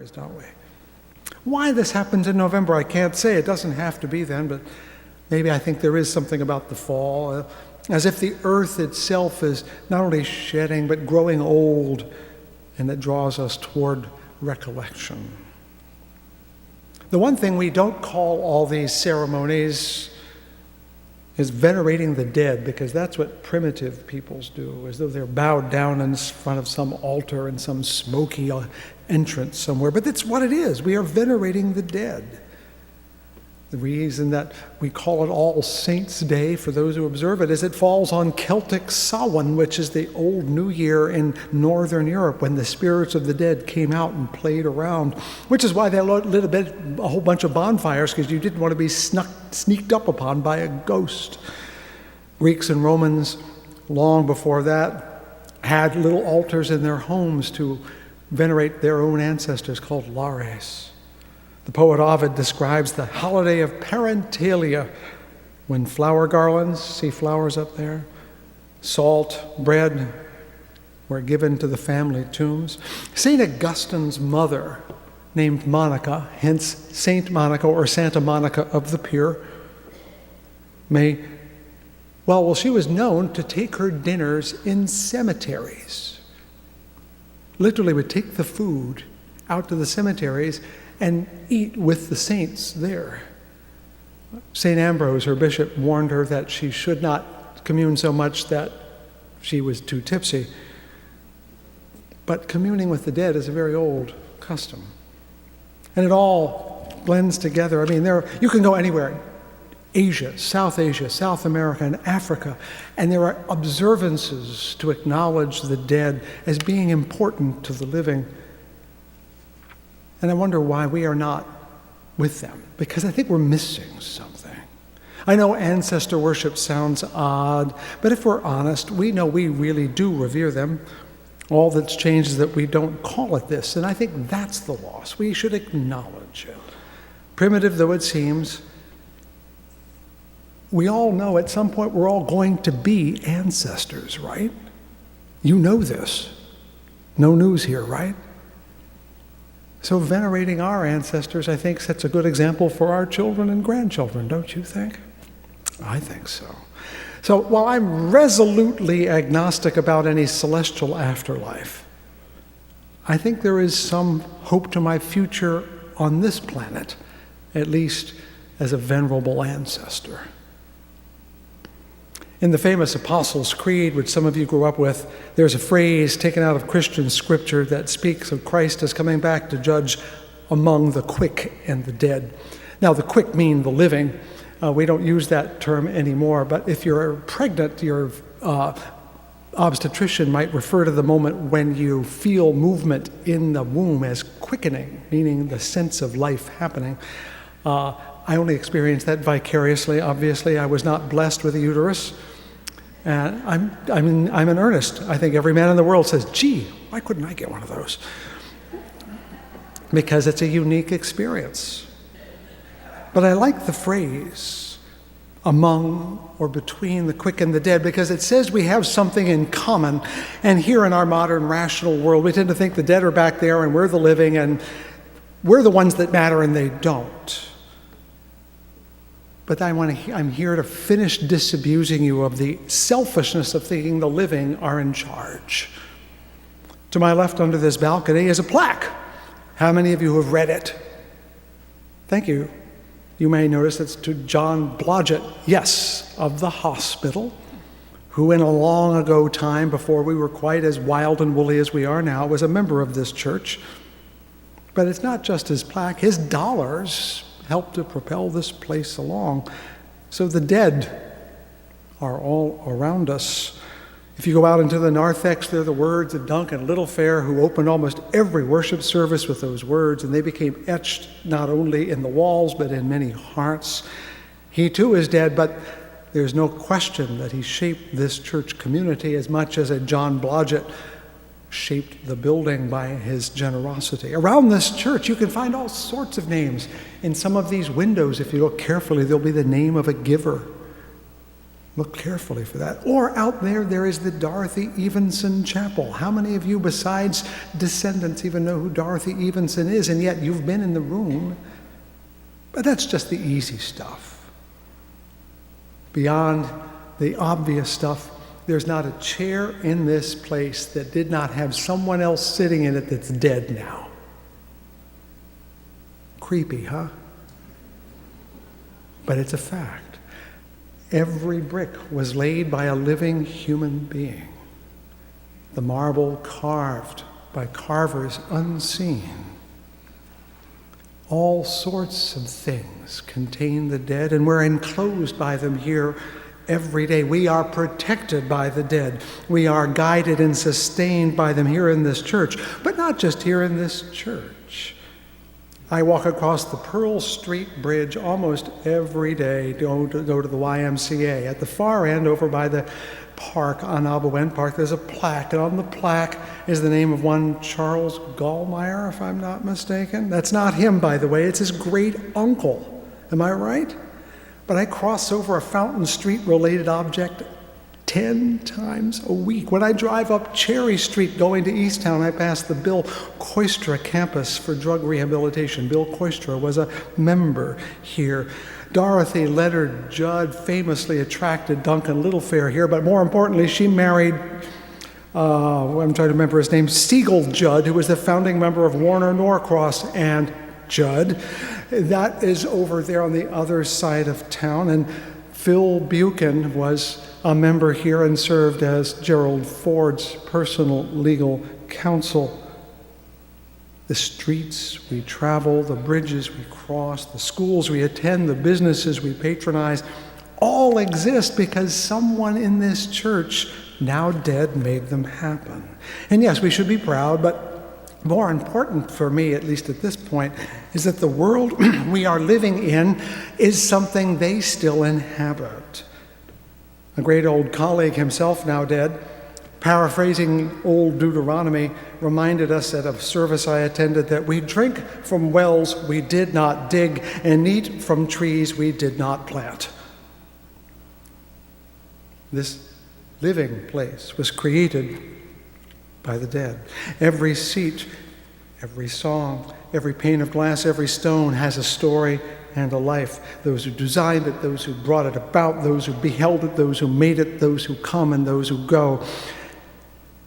memories, don't we? Why this happens in November, I can't say. It doesn't have to be then, but maybe I think there is something about the fall, as if the earth itself is not only shedding, but growing old, and that draws us toward recollection. The one thing we don't call all these ceremonies is venerating the dead, because that's what primitive peoples do, as though they're bowed down in front of some altar in some smoky entrance somewhere. But that's what it is. We are venerating the dead. The reason that we call it All Saints' Day for those who observe it is it falls on Celtic Samhain, which is the old New Year in Northern Europe, when the spirits of the dead came out and played around, which is why they lit a whole bunch of bonfires, because you didn't want to be sneaked up upon by a ghost. Greeks and Romans, long before that, had little altars in their homes to venerate their own ancestors called lares. The poet Ovid describes the holiday of Parentalia, when flower garlands, see flowers up there, salt, bread were given to the family tombs. St. Augustine's mother, named Monica, hence Saint Monica or Santa Monica of the Pier, she was known to take her dinners in cemeteries. Literally would take the food out to the cemeteries and eat with the saints there. St. Ambrose, her bishop, warned her that she should not commune so much that she was too tipsy. But communing with the dead is a very old custom. And it all blends together. I mean, you can go anywhere. Asia, South America, and Africa. And there are observances to acknowledge the dead as being important to the living. And I wonder why we are not with them, because I think we're missing something. I know ancestor worship sounds odd, but if we're honest, we know we really do revere them. All that's changed is that we don't call it this, and I think that's the loss. We should acknowledge it. Primitive though it seems, we all know at some point we're all going to be ancestors, right? You know this. No news here, right? So venerating our ancestors, I think, sets a good example for our children and grandchildren, don't you think? I think so. So while I'm resolutely agnostic about any celestial afterlife, I think there is some hope to my future on this planet, at least as a venerable ancestor. In the famous Apostles' Creed, which some of you grew up with, there's a phrase taken out of Christian scripture that speaks of Christ as coming back to judge among the quick and the dead. Now, the quick mean the living. We don't use that term anymore, but if you're pregnant, your obstetrician might refer to the moment when you feel movement in the womb as quickening, meaning the sense of life happening. I only experienced that vicariously. Obviously, I was not blessed with a uterus. And I'm in earnest. I think every man in the world says, gee, why couldn't I get one of those? Because it's a unique experience. But I like the phrase, among or between the quick and the dead, because it says we have something in common. And here in our modern rational world, we tend to think the dead are back there and we're the living, and we're the ones that matter and they don't. But I'm here to finish disabusing you of the selfishness of thinking the living are in charge. To my left under this balcony is a plaque. How many of you have read it? Thank you. You may notice it's to John Blodgett, yes, of the hospital, who in a long ago time, before we were quite as wild and woolly as we are now, was a member of this church. But it's not just his plaque. His dollars helped to propel this place along. So the dead are all around us. If you go out into the narthex, they're the words of Duncan Littlefair, who opened almost every worship service with those words, and they became etched not only in the walls, but in many hearts. He too is dead, but there's no question that he shaped this church community as much as a John Blodgett shaped the building by his generosity. Around this church, you can find all sorts of names. In some of these windows, if you look carefully, there'll be the name of a giver. Look carefully for that. Or out there is the Dorothy Evenson Chapel. How many of you besides descendants even know who Dorothy Evenson is? And yet you've been in the room. But that's just the easy stuff. Beyond the obvious stuff, there's not a chair in this place that did not have someone else sitting in it that's dead now. Creepy, huh? But it's a fact. Every brick was laid by a living human being. The marble carved by carvers unseen. All sorts of things contain the dead, and we're enclosed by them here every day. We are protected by the dead. We are guided and sustained by them here in this church, but not just here in this church. I walk across the Pearl Street Bridge almost every day to go to the YMCA. At the far end, over by the park, on Abuwen Park, there's a plaque, and on the plaque is the name of one Charles Gallmeyer, if I'm not mistaken. That's not him, by the way. It's his great uncle. Am I right? But I cross over a Fountain Street-related object 10 times a week. When I drive up Cherry Street going to Easttown, I pass the Bill Koistra campus for drug rehabilitation. Bill Koistra was a member here. Dorothy Leonard Judd famously attracted Duncan Littlefair here, but more importantly, she married, I'm trying to remember his name, Siegel Judd, who was the founding member of Warner Norcross and Judd. That is over there on the other side of town. And Phil Buchan was a member here and served as Gerald Ford's personal legal counsel. The streets we travel, the bridges we cross, the schools we attend, the businesses we patronize, all exist because someone in this church, now dead, made them happen. And yes, we should be proud, but more important for me, at least at this point, is that the world we are living in is something they still inhabit. A great old colleague, himself now dead, paraphrasing old Deuteronomy, reminded us at a service I attended that we drink from wells we did not dig and eat from trees we did not plant. This living place was created by the dead. Every seat, every song, every pane of glass, every stone has a story and a life. Those who designed it, those who brought it about, those who beheld it, those who made it, those who come and those who go,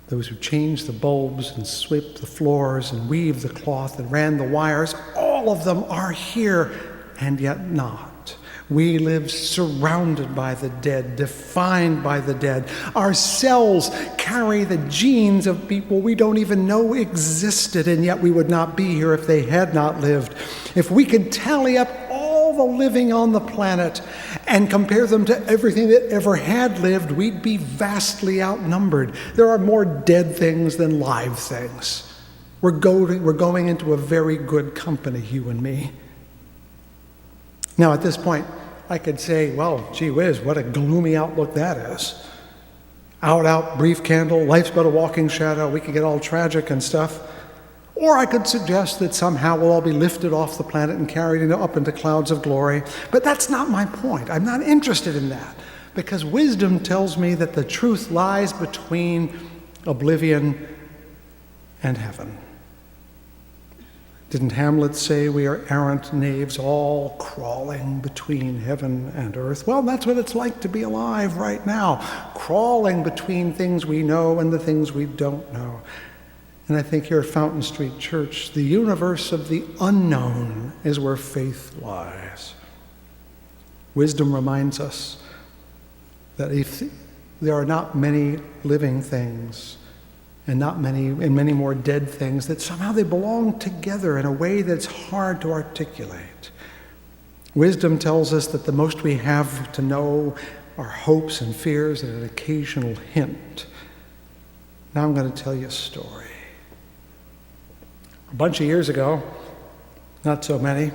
those who changed the bulbs and swept the floors and weaved the cloth and ran the wires, all of them are here and yet not. We live surrounded by the dead, defined by the dead. Our cells carry the genes of people we don't even know existed, and yet we would not be here if they had not lived. If we could tally up all the living on the planet and compare them to everything that ever had lived, we'd be vastly outnumbered. There are more dead things than live things. We're going into a very good company, you and me. Now, at this point, I could say, well, gee whiz, what a gloomy outlook that is. Out, brief candle, life's but a walking shadow, we could get all tragic and stuff. Or I could suggest that somehow we'll all be lifted off the planet and carried up into clouds of glory. But that's not my point. I'm not interested in that. Because wisdom tells me that the truth lies between oblivion and heaven. Didn't Hamlet say we are errant knaves all crawling between heaven and earth? Well, that's what it's like to be alive right now, crawling between things we know and the things we don't know. And I think here at Fountain Street Church, the universe of the unknown is where faith lies. Wisdom reminds us that if there are not many living things, and many more dead things, that somehow they belong together in a way that's hard to articulate. Wisdom tells us that the most we have to know are hopes and fears and an occasional hint. Now I'm going to tell you a story. A bunch of years ago, not so many,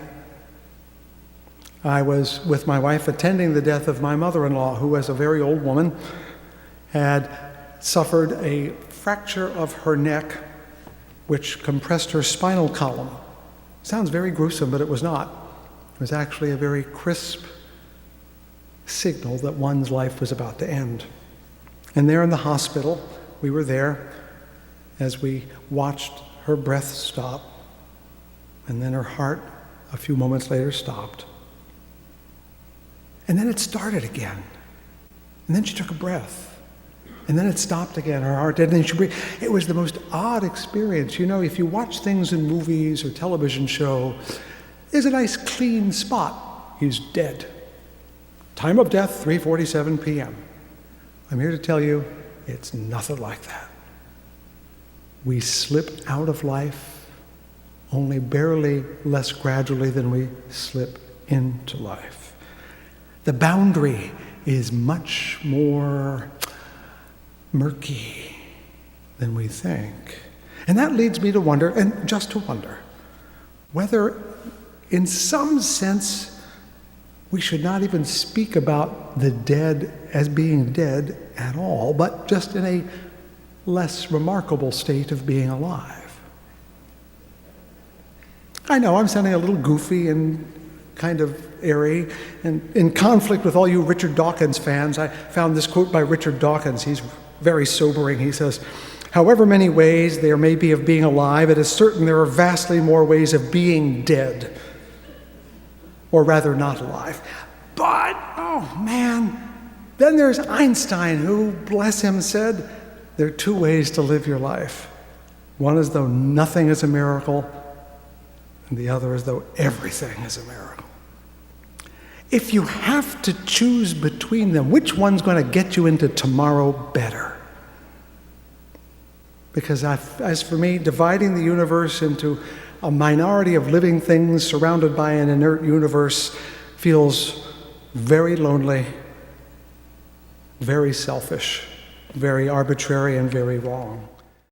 I was with my wife attending the death of my mother-in-law, who was a very old woman, had suffered a fracture of her neck, which compressed her spinal column. Sounds very gruesome, but it was not. It was actually a very crisp signal that one's life was about to end. And there in the hospital, we were there as we watched her breath stop, and then her heart a few moments later stopped. And then it started again. And then she took a breath. And then it stopped again, her heart did, and then she breathed. It was the most odd experience. You know, if you watch things in movies or television show, there's a nice clean spot. He's dead. Time of death, 3:47 p.m. I'm here to tell you, it's nothing like that. We slip out of life only barely less gradually than we slip into life. The boundary is much more murky than we think. And that leads me to wonder, and just to wonder, whether in some sense we should not even speak about the dead as being dead at all, but just in a less remarkable state of being alive. I know I'm sounding a little goofy and kind of airy, and in conflict with all you Richard Dawkins fans, I found this quote by Richard Dawkins. He's very sobering. He says, "However many ways there may be of being alive, it is certain there are vastly more ways of being dead, or rather not alive." But, oh man, then there's Einstein, who, bless him, said, there are two ways to live your life. One is though nothing is a miracle, and the other is though everything is a miracle. If you have to choose between them, which one's going to get you into tomorrow better? Because as for me, dividing the universe into a minority of living things surrounded by an inert universe feels very lonely, very selfish, very arbitrary, and very wrong.